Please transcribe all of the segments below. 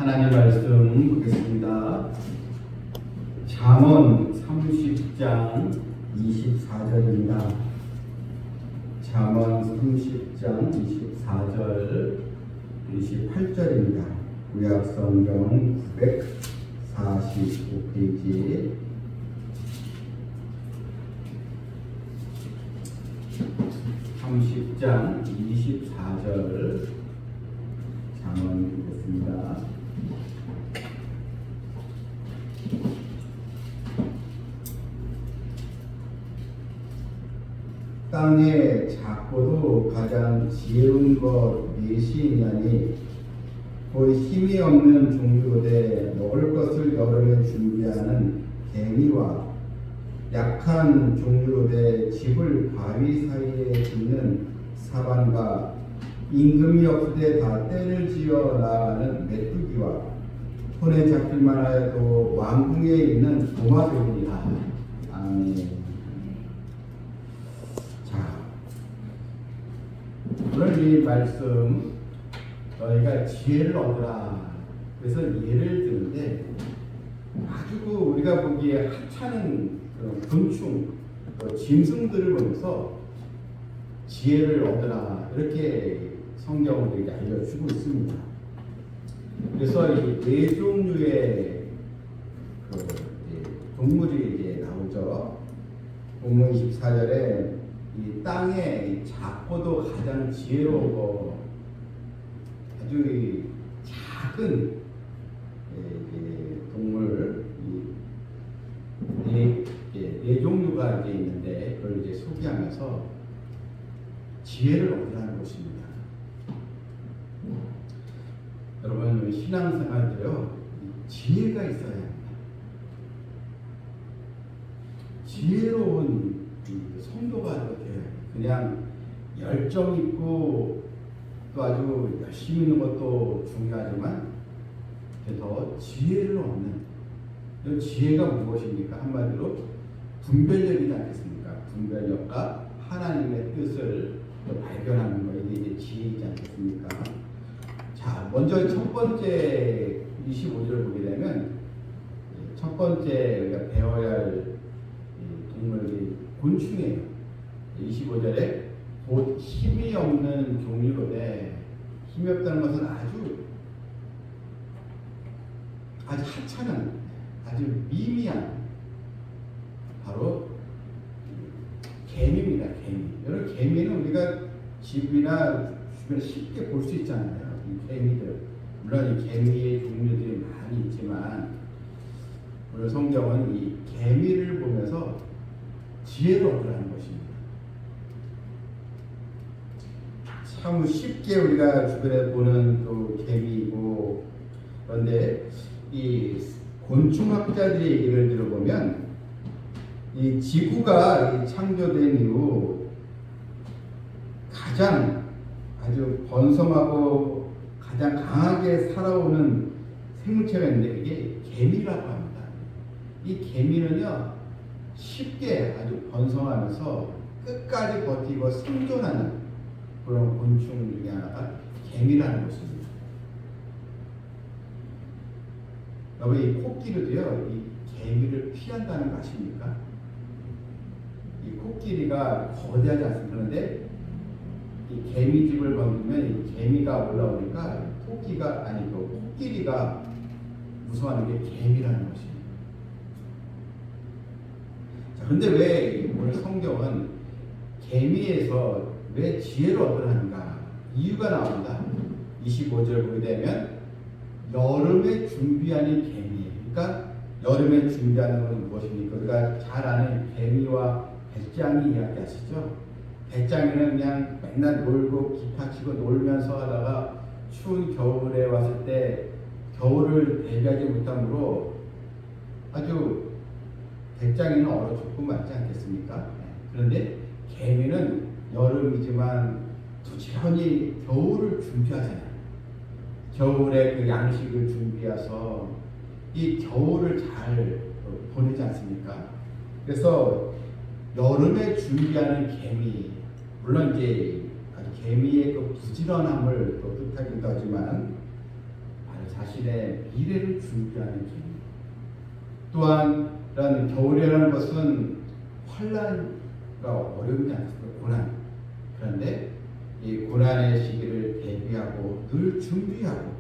하나님 말씀 보겠습니다. 잠언 30장 24절입니다. 잠언 30장 24절 28절입니다. 구약성경 945페이지 30장 24절 잠언 보겠습니다. 땅에 작고도 가장 지혜로운 것 넷이 있나니 곧 힘이 없는 종류되 먹을 것을 여름에 준비하는 개미와 약한 종류로되 집을 바위 사이에 짓는 사반과 임금이 없으되 다 때를 지어 나가는 메뚜기와 손에 잡힐만 하여도 왕궁에 있는 도마뱀이라. 아멘. 자, 오늘 이 말씀 너희가 지혜를 얻으라. 그래서 예를 드는데 아주 우리가 보기에 하찮은 그런 곤충, 짐승들을 보면서 지혜를 얻으라 이렇게 성경은 이렇게 알려주고 있습니다. 그래서 이 네 종류의 동물이 이제 나오죠. 본문 24절에 이 땅에 작고도 가장 지혜로워 아주 작은 동물 네 종류가 이제 있는데 그걸 이제 소개하면서 지혜를 얻으라는 것입니다. 여러분 신앙생활도요 지혜가 있어야 합니다. 지혜로운 성도가 되어야 해요. 그냥 열정 있고 또 아주 열심히 있는 것도 중요하지만 더 지혜를 얻는 이 지혜가 무엇입니까? 한마디로 분별력이지 않겠습니까? 분별력과 하나님의 뜻을 발견하는 거 이게 이제 지혜이지 않겠습니까? 자, 먼저 첫 번째 25절을 보게 되면 첫 번째 우리가 배워야 할 동물이 곤충이에요. 25절에 곧 힘이 없는 종류로되 힘이 없다는 것은 아주 하찮은 아주 미미한 바로 개미입니다. 개미. 여러분 개미는 우리가 집이나 주변에 쉽게 볼 수 있잖아요. 이 개미들. 물론 이 개미의 종류들이 많이 있지만 오늘 성경은 이 개미를 보면서 지혜를 얻으라는 것입니다. 참 쉽게 우리가 주변에 보는 또 개미이고 그런데 이 곤충학자들의 얘기를 들어보면 이 지구가 창조된 이후 가장 아주 번성하고 가장 강하게 살아오는 생물체가 있는데 이게 개미라고 합니다. 이 개미는요 쉽게 아주 번성하면서 끝까지 버티고 생존하는 그런 곤충 중에 하나가 개미라는 것입니다. 여러분 이 코끼리도요 이 개미를 피한다는 거 아십니까? 이 코끼리가 거대하지 않습니까? 그런데 이 개미집을 건드면 이 개미가 올라오니까 토끼가 아니고 코끼리가 무서워하는 게 개미라는 것입니다. 자, 근데 왜 오늘 성경은 개미에서 왜 지혜를 얻으라는가? 이유가 나온다. 25절 보게 되면 여름에 준비하는 개미. 그러니까 여름에 준비하는 것은 무엇입니까? 우리가 잘 아는 개미와 배짱이 이야기하시죠. 배짱이는 그냥 맨날 놀고 기타 치고 놀면서 하다가 추운 겨울에 왔을 때 겨울을 대비하지 못함으로 아주 배짱이는 얼어 죽고 맞지 않겠습니까? 그런데 개미는 여름이지만 부지런히 겨울을 준비하잖아요. 겨울에 그 양식을 준비해서 이 겨울을 잘 보내지 않습니까? 그래서 여름에 준비하는 개미, 물론 이제 개미의 그 부지런함을 또 뜻하기도 하지만 자신의 미래를 준비하는 길. 또한 이런 겨울이라는 것은 환란과 어려움이 않습니까? 고난. 그런데 이 고난의 시기를 대비하고 늘 준비하고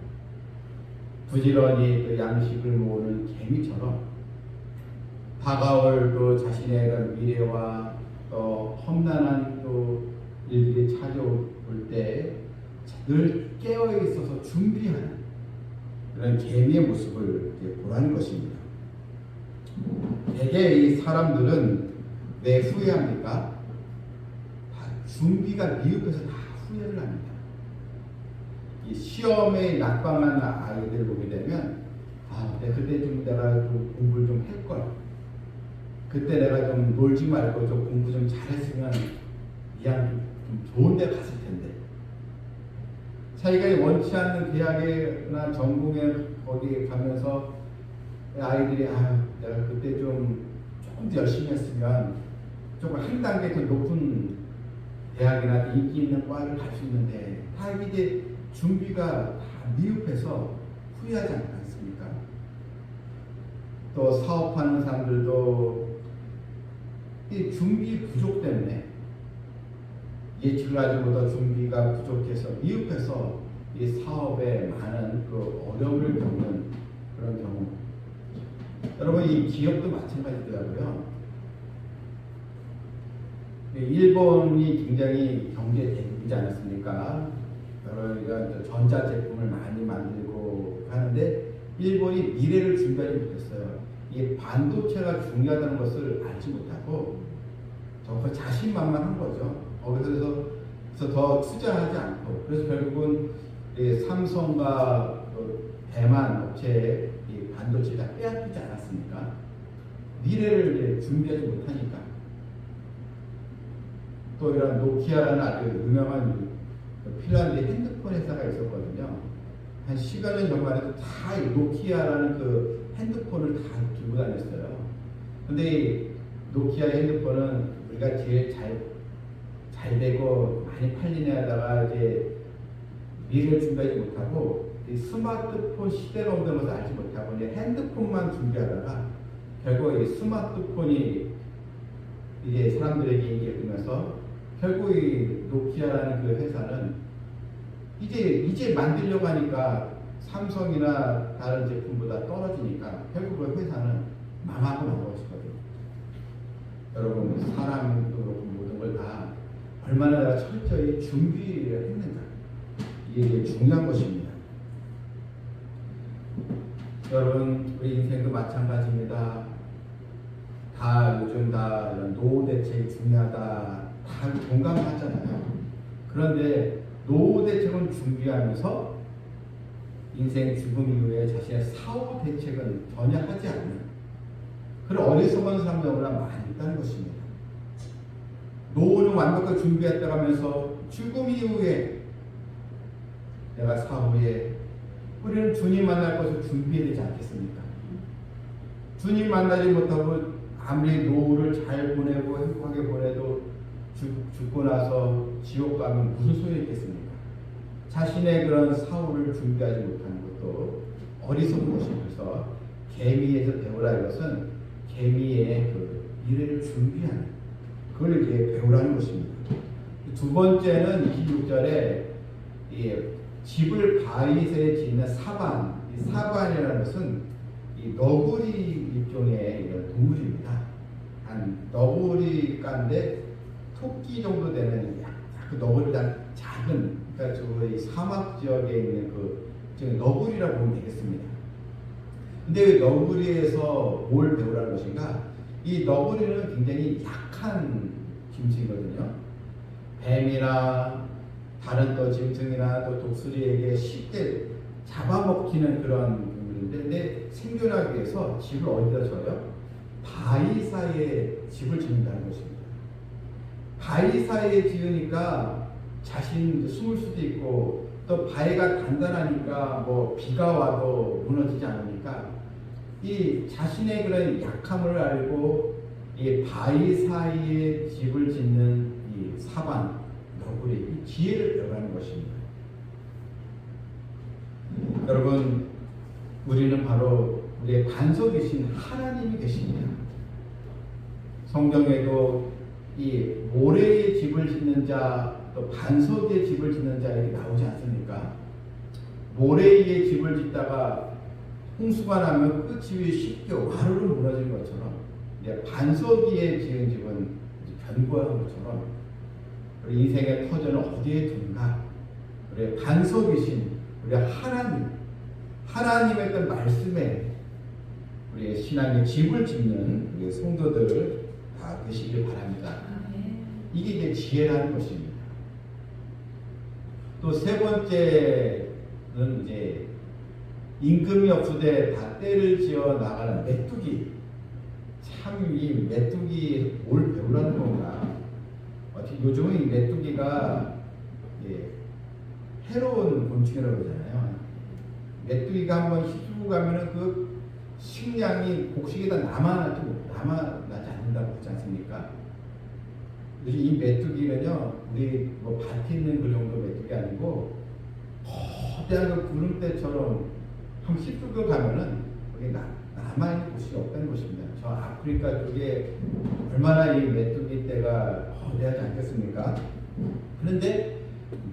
부지런히 그 양식을 모으는 개미처럼 다가올 또 자신의 그런 미래와 또 험난한 또 일들이 찾아올 때 늘 깨어 있어서 준비하는 그런 개미의 모습을 보라는 것입니다. 대개 이 사람들은 왜 후회합니까? 준비가 미흡해서 다 후회를 합니다. 이 시험에 낙방한 아이들 보게 되면 그때 좀 내가 좀 공부를 좀 할걸, 그때 내가 좀 놀지 말고 좀 공부 좀 잘했으면 이왕 좀 좋은 데 갔을 텐데, 자기가 원치 않는 대학이나 전공에 거기에 가면서 아이들이 내가 그때 좀 조금 더 열심히 했으면 조금 한 단계 더 높은 대학이나 인기 있는 과를 갈 수 있는데, 다 이게 준비가 다 미흡해서 후회하지 않습니까? 또 사업하는 사람들도 이 준비 부족 때문에 예측을 하지 못한 준비가 부족해서 미흡해서 이 사업에 많은 그 어려움을 겪는 그런 경우. 여러분, 이 기업도 마찬가지더라고요. 일본이 굉장히 경제 대국이지 않았습니까? 여러 전자제품을 많이 만들고 하는데 일본이 미래를 준비하지 못했어요. 이 반도체가 중요하다는 것을 알지 못하고 더 자신만만한 거죠. 거기서 더 투자하지 않고, 그래서 결국은 삼성과 대만 업체의 반도체가 빼앗기지 않았습니까? 미래를 준비하지 못하니까. 또 이런 노키아라는 아주 유명한 핀란드 핸드폰 회사가 있었거든요. 한 10여 년 전만 해도 다 노키아라는 그 핸드폰을 다 들고 다녔어요. 근데 이 노키아 핸드폰은 우리가 제일 잘 되고 많이 팔리네 하다가 이제 미래를 준비하지 못하고 이 스마트폰 시대로 온다는 것을 알지 못하고 이제 핸드폰만 준비하다가 결국 이 스마트폰이 이제 사람들에게 인기를 끌면서 결국 이 노키아라는 그 회사는 이제 만들려고 하니까 삼성이나 다른 제품보다 떨어지니까 결국 그 회사는 망하고 나머지거든요. 여러분, 사람도 그렇고 모든 걸 다 얼마나 내가 철저히 준비를 했는가, 이게 중요한 것입니다. 여러분, 우리 인생도 마찬가지입니다. 다 요즘 다 이런 노후 대책이 중요하다, 다 공감하잖아요. 그런데 노후 대책은 준비하면서 인생 죽음 이후에 자신의 사후 대책은 전혀 하지 않는 그런 어리석은 사람들이 너무나 많이 있다는 것입니다. 노후는 완벽하게 준비했다고 하면서 죽음 이후에 내가 사후에 우리는 주님 만날 것을 준비해야 되지 않겠습니까? 주님 만나지 못하고 아무리 노후를 잘 보내고 행복하게 보내도 죽고 나서 지옥 가면 무슨 소용이 있겠습니까? 자신의 그런 사후를 준비하지 못하는 것도 어리석은 것이, 그래서 개미에서 배우라는 것은 개미의 그 미래를 준비하는, 그걸 이제 배우라는 것입니다. 두 번째는 26절에 집을 바위새에 짓는 사반, 이 사반이라는 것은 이 너구리 일종의 동물입니다. 한 너구리가인데 토끼 정도 되는 그 너구리보다 작은, 그러니까 저기 사막 지역에 있는 그 너구리라고 보면 되겠습니다. 근데 너구리에서 뭘 배우라는 것인가? 이 너구리는 굉장히 약한 짐승이거든요. 뱀이나 다른 또 짐승이나 또 독수리에게 쉽게 잡아먹히는 그런 동물인데, 근데 생존하기 위해서 집을 어디다 져요? 바위 사이에 집을 짓는다는 것입니다. 바위 사이에 지으니까 자신 숨을 수도 있고, 또 바위가 단단하니까 뭐 비가 와도 무너지지 않으니까 이 자신의 그런 약함을 알고 이 바위 사이에 집을 짓는 이 사반, 너구리, 이 지혜를 배우라는 것입니다. 여러분, 우리는 바로 우리의 반석이신 하나님이 계십니다. 성경에도 이 모래의 집을 짓는 자, 또 반석의 집을 짓는 자 이렇게 나오지 않습니까? 모래의 집을 짓다가 홍수가 나면 그 집이 쉽게 와르르 무너진 것처럼 반석 위에 지은 집은 견고한 것처럼 우리 인생의 터전을 어디에 두는가? 우리 반석이신 우리 하나님의 그 말씀에 우리의 신앙의 집을 짓는 우리 성도들 다 되시길 바랍니다. 이게 이제 지혜라는 것입니다. 또 세 번째는 이제 임금이 없으되 다 때를 지어 나가는 메뚜기. 참 이 메뚜기 뭘 배우라는 건가? 어떻게 요즘은 이 메뚜기가 해로운 곤충이라고 그러잖아요. 메뚜기가 한번 휘두르고 가면은 그 식량이 곡식에다 남아나지 않는다고 하지 않습니까? 이 메뚜기는요, 우리 뭐 밭에 있는 그 정도 메뚜기 아니고 거대한 그 구름대처럼 한번 휘두르고 가면은 거기 남아있는 곳이 없다는 것입니다. 저 아프리카 쪽에 얼마나 이 메뚜기 떼가 거대하지 않겠습니까? 그런데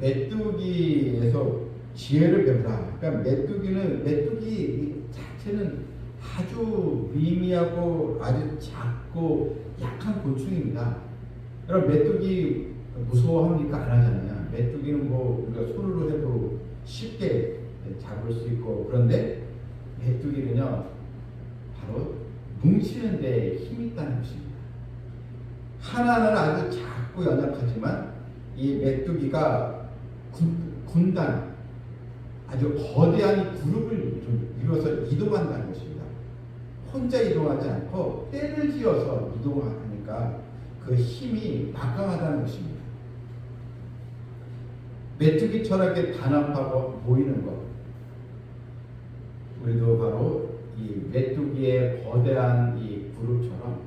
메뚜기에서 지혜를 배우라. 그러니까 메뚜기 자체는 아주 미미하고 아주 작고 약한 곤충입니다. 여러분 메뚜기 무서워합니까? 안 하잖아요. 메뚜기는 뭐 우리가 손으로 해도 쉽게 잡을 수 있고, 그런데 메뚜기는요 바로 뭉치는 데 힘이 있다는 것입니다. 하나는 아주 작고 연약하지만 이 메뚜기가 군단 아주 거대한 그룹을 이루어서 이동한다는 것입니다. 혼자 이동하지 않고 때를 지어서 이동하니까 그 힘이 막강하다는 것입니다. 메뚜기처럼 이렇게 단합하고 모이는 것, 우리도 바로 이 메뚜기의 거대한 이 그룹처럼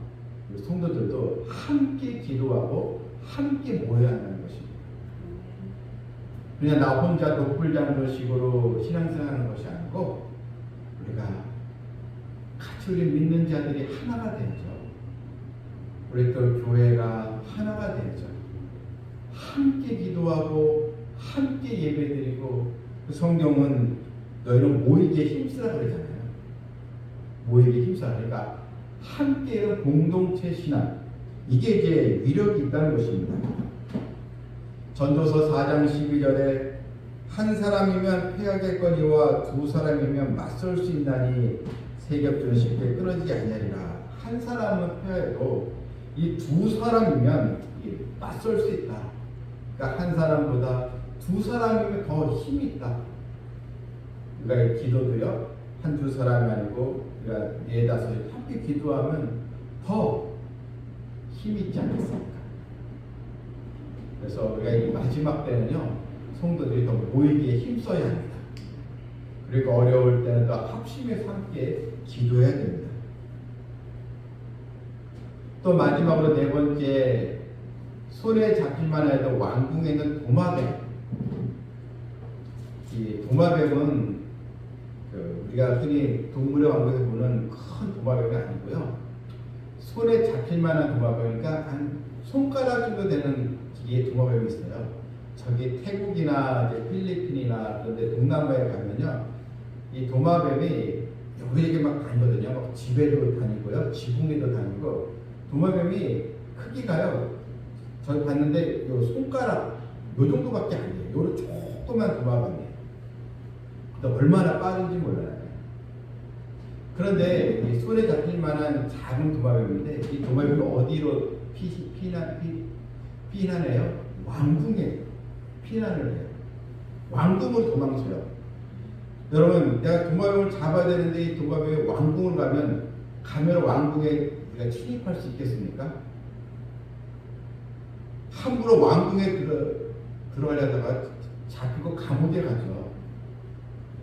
우리 성도들도 함께 기도하고 함께 모여야 한다는 것입니다. 그냥 나 혼자 독불 잡는 식으로 신앙생활하는 것이 아니고 우리가 같이 우리 믿는 자들이 하나가 되죠. 우리 또 교회가 하나가 되죠. 함께 기도하고 함께 예배드리고, 그 성경은 너희는 모이기에 힘쓰라 그러잖아요. 모이기에 힘쓰라. 그러니까 함께 공동체 신앙, 이게 이제 위력이 있다는 것입니다. 전도서 4장 12절에 한 사람이면 패하겠거니와 두 사람이면 맞설 수 있나니 세겹들은 쉽게 끊어지지 아니하리라. 한 사람은 패해도 이 두 사람이면 맞설 수 있다. 그러니까 한 사람보다 두 사람이면 더 힘이 있다. 그러니까 기도도요, 한두 사람이 아니고 우리가 네다섯 함께 기도하면 더 힘이 있지 않겠습니까? 그래서 우리가 이 마지막 때는요, 성도들이 더 모이기에 힘써야 합니다. 그리고 어려울 때는 더 합심해서 함께 기도해야 됩니다. 또 마지막으로 네 번째, 손에 잡힐만 해도 왕궁에 있는 도마뱀. 이 도마뱀은 우리가 흔히 동물의 왕국에서 보는 큰 도마뱀이 아니고요, 손에 잡힐만한 도마뱀이니까 한 손가락 정도 되는 길이의 도마뱀이 있어요. 저기 태국이나 이제 필리핀이나 그런데 동남아에 가면요, 이 도마뱀이 여기저기 막 다니거든요. 막 집에도 다니고요, 지붕에도 다니고. 도마뱀이 크기가요, 저 봤는데 요 손가락 요 정도밖에 안 돼요. 요 조그만 도마뱀이에요. 근데 얼마나 빠른지 몰라요. 그런데 이 손에 잡힐 만한 작은 도마뱀인데, 이 도마뱀이 어디로 피난해요? 왕궁에 피난을 해요. 왕궁을 도망쳐요. 여러분, 내가 도마뱀을 잡아야 되는데 이 도마뱀이 왕궁을 가면 왕궁에 우리가 침입할 수 있겠습니까? 함부로 왕궁에 들어가려다가 잡히고 감옥에 가죠.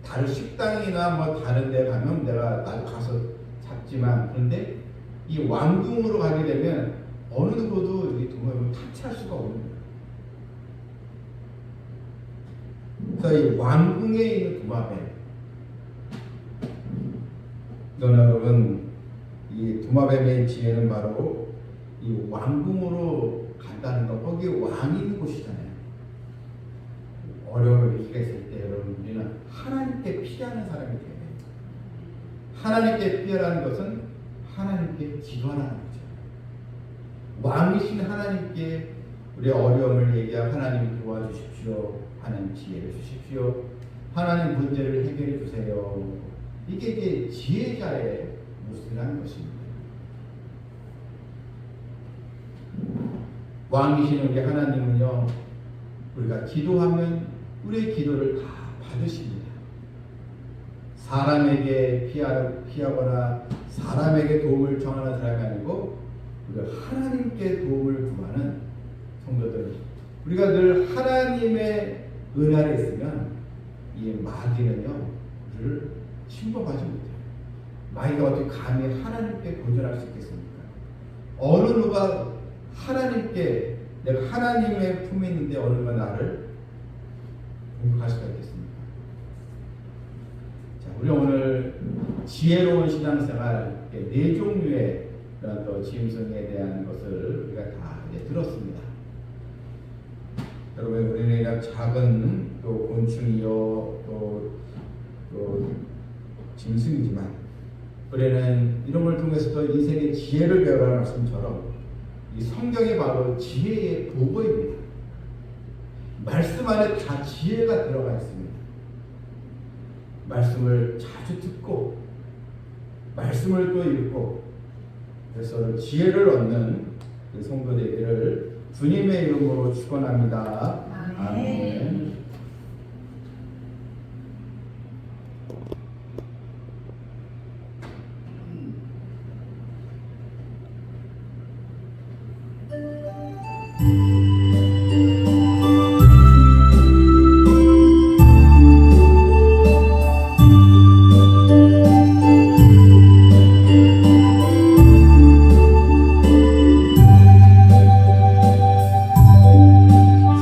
다른 식당이나 뭐 다른 데 가면 나도 가서 잡지만, 그런데 이 왕궁으로 가게 되면 어느 누구도 이 도마뱀을 탈취할 수가 없는 거예요. 그래서 이 왕궁에 있는 도마뱀, 여러분, 이 도마뱀의 지혜는 바로 이 왕궁으로 간다는 거, 거기 왕이 있는 곳이잖아요. 어려움을 위기가 있을 때 여러분, 우리는 하나님께 피하는 사람이 돼야 돼요. 하나님께 피하라는 것은 하나님께 기도하라는 거죠. 왕이신 하나님께 우리의 어려움을 얘기하고 하나님 도와주십시오. 하나님 지혜를 주십시오. 하나님 문제를 해결해 주세요. 이게 지혜자의 모습이라는 것입니다. 왕이신 우리 하나님은요, 우리가 기도하면 우리의 기도를 다 받으십니다. 사람에게 피하거나 사람에게 도움을 청하는 사람이 아니고 우리가 하나님께 도움을 구하는 성도들, 우리가 늘 하나님의 은 아래 있으면 이 마귀는요, 우리를 침범하지 못해요. 마귀가 어떻게 감히 하나님께 도전할 수 있겠습니까? 어느 누가 하나님께, 내가 하나님의 품에 있는데 어느 누가 나를 공격할 수가 있겠습니까? 자, 우리 오늘 지혜로운 신앙생활 네 종류의 그런 또 짐승에 대한 것을 우리가 다 이제 들었습니다. 여러분, 우리는 작은 또 곤충이요, 또 짐승이지만 우리는 이런 걸 통해서도 인생의 지혜를 배우라는 말씀처럼 이 성경이 바로 지혜의 도구입니다. 말씀 안에 다 지혜가 들어가 있습니다. 말씀을 자주 듣고 말씀을 또 읽고 그래서 지혜를 얻는 성도 되기를 주님의 이름으로 축원합니다. 아멘.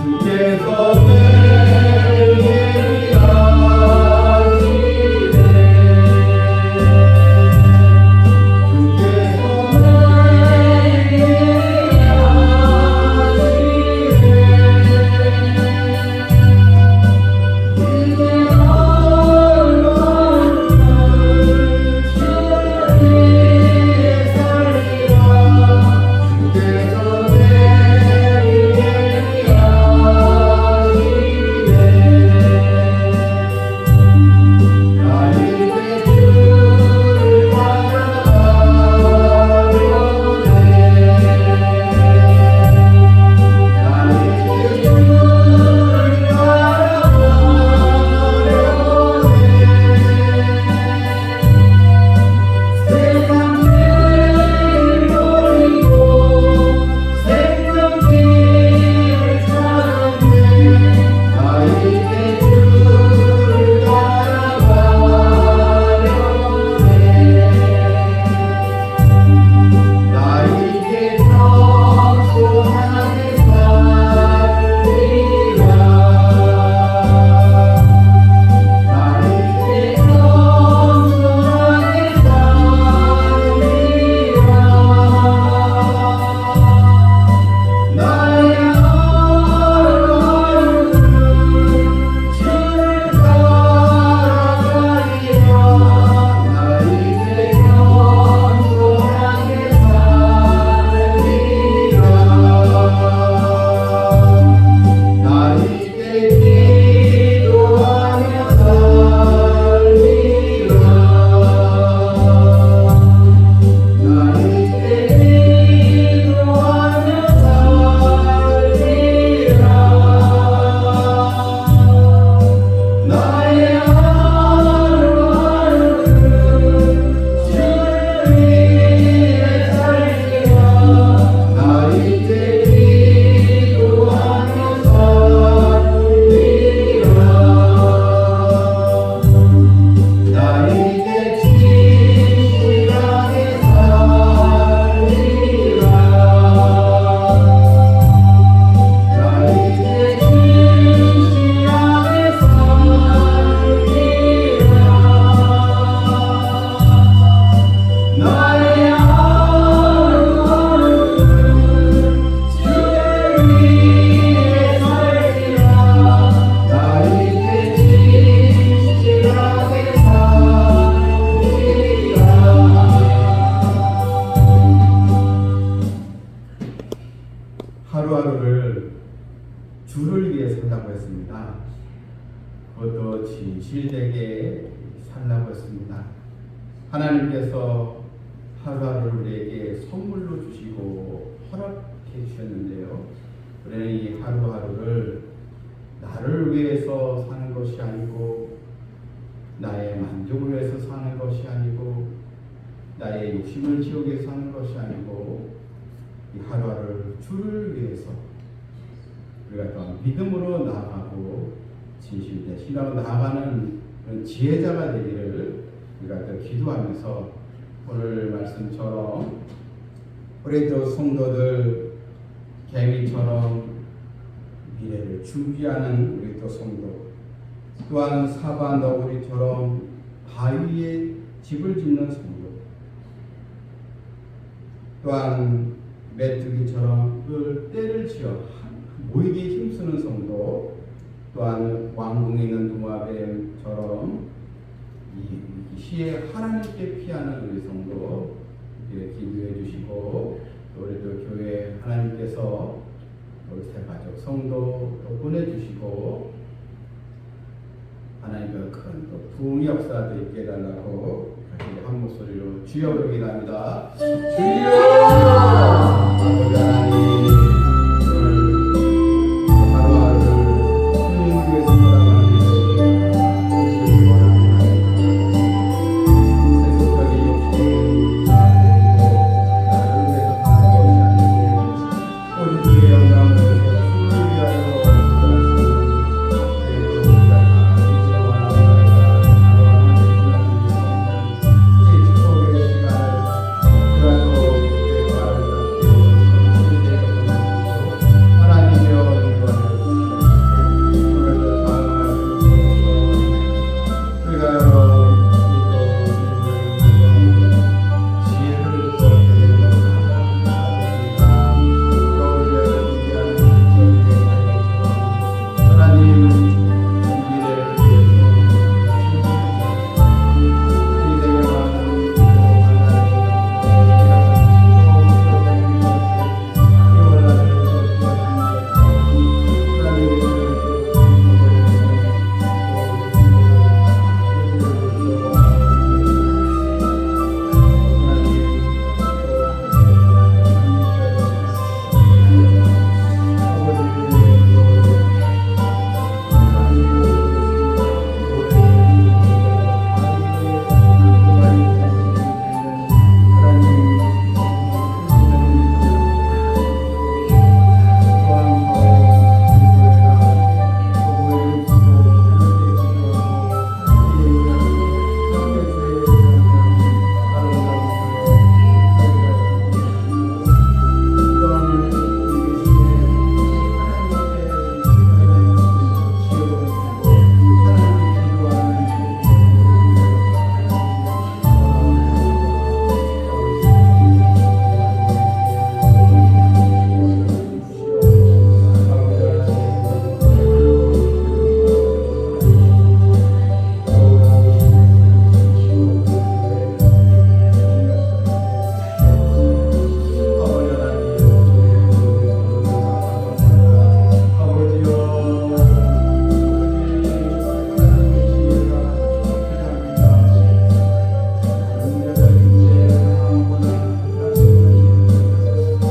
주께서 했습니다. 그것도 진실되게 살라고 했습니다. 하나님께서 하루하루를 우리에게 선물로 주시고 허락해 주셨는데요. 우리는 이 하루하루를 나를 위해서 사는 것이 아니고 나의 만족을 위해서 사는 것이 아니고 나의 욕심을 채우기 위해서 사는 것이 아니고 이 하루하루를 주를 위해서 우리가 또한 믿음으로 나아가고 진실된 신앙으로 나아가는 그런 지혜자가 되기를 우리가 또 기도하면서 오늘 말씀처럼 우리 또 성도들 개미처럼 미래를 준비하는 우리 또 성도, 또한 사바 너구리처럼 바위에 집을 짓는 성도, 또한 메뚜기처럼 그 떼를 지어 모이게 힘쓰는 성도, 또한 왕궁에 있는 도마뱀처럼 이 시에 하나님께 피하는 우리 성도 기도해 주시고, 또 우리 또 교회 하나님께서 우리 새 가족 성도 또 보내주시고 하나님께서 큰 또 부흥 역사도 있게 해달라고 한 목소리로 주여 부르게 합니다. 주여!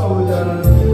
아버지 하나님,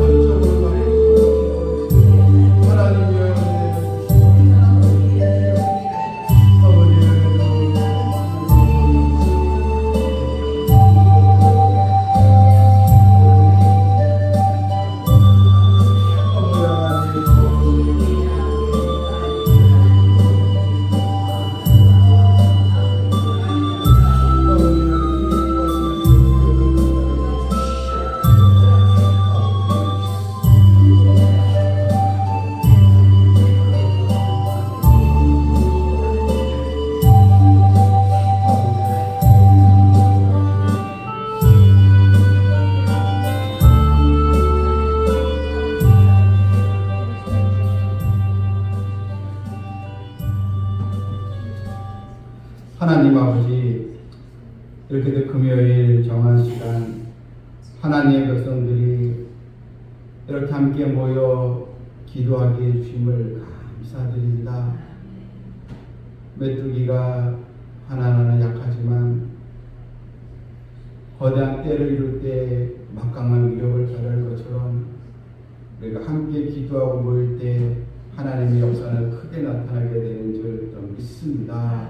하나님 아버지, 이렇게도 금요일 정한 시간 하나님의 백성들이 이렇게 함께 모여 기도하게 해주심을 감사드립니다. 메뚜기가 하나하나 약하지만 거대한 때를 이룰 때 막강한 위력을 발휘할 것처럼 우리가 함께 기도하고 모일 때 하나님의 역사는 크게 나타나게 되는 줄 믿습니다.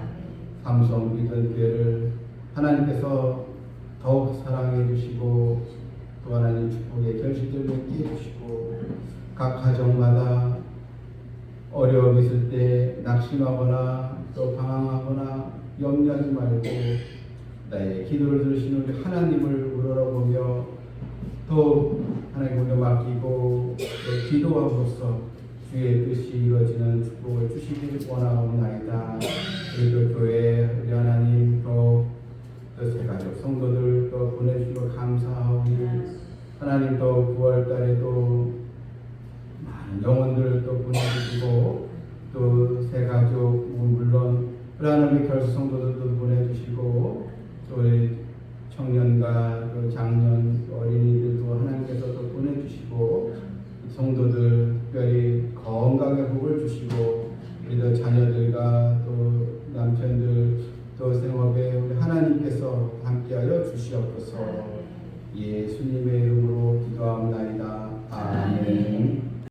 삼성 믿은 교회를 하나님께서 더욱 사랑해 주시고 또 하나님 축복의 결실들을 맺게 해주시고 각 가정마다 어려움이 있을 때 낙심하거나 또 방황하거나 염려하지 말고 나의 기도를 들으시는 우리 하나님을 우러러보며 또 하나님께 맡기고 또 기도함으로써 주의 뜻이 이루어지는 축복을 주시기를 원하옵나이다. 그리고 교회 우리 하나님 또 세가족 성도들 또 보내주시고 감사하오니 하나님 또 9월달에도 많은 영혼들을 또 보내주시고 또 세가족 물론 우리 하나님의 결수 성도들도 보내주시고 또 우리 청년과 또 장년 어린이들도 하나님께서 또 보내주시고 성도들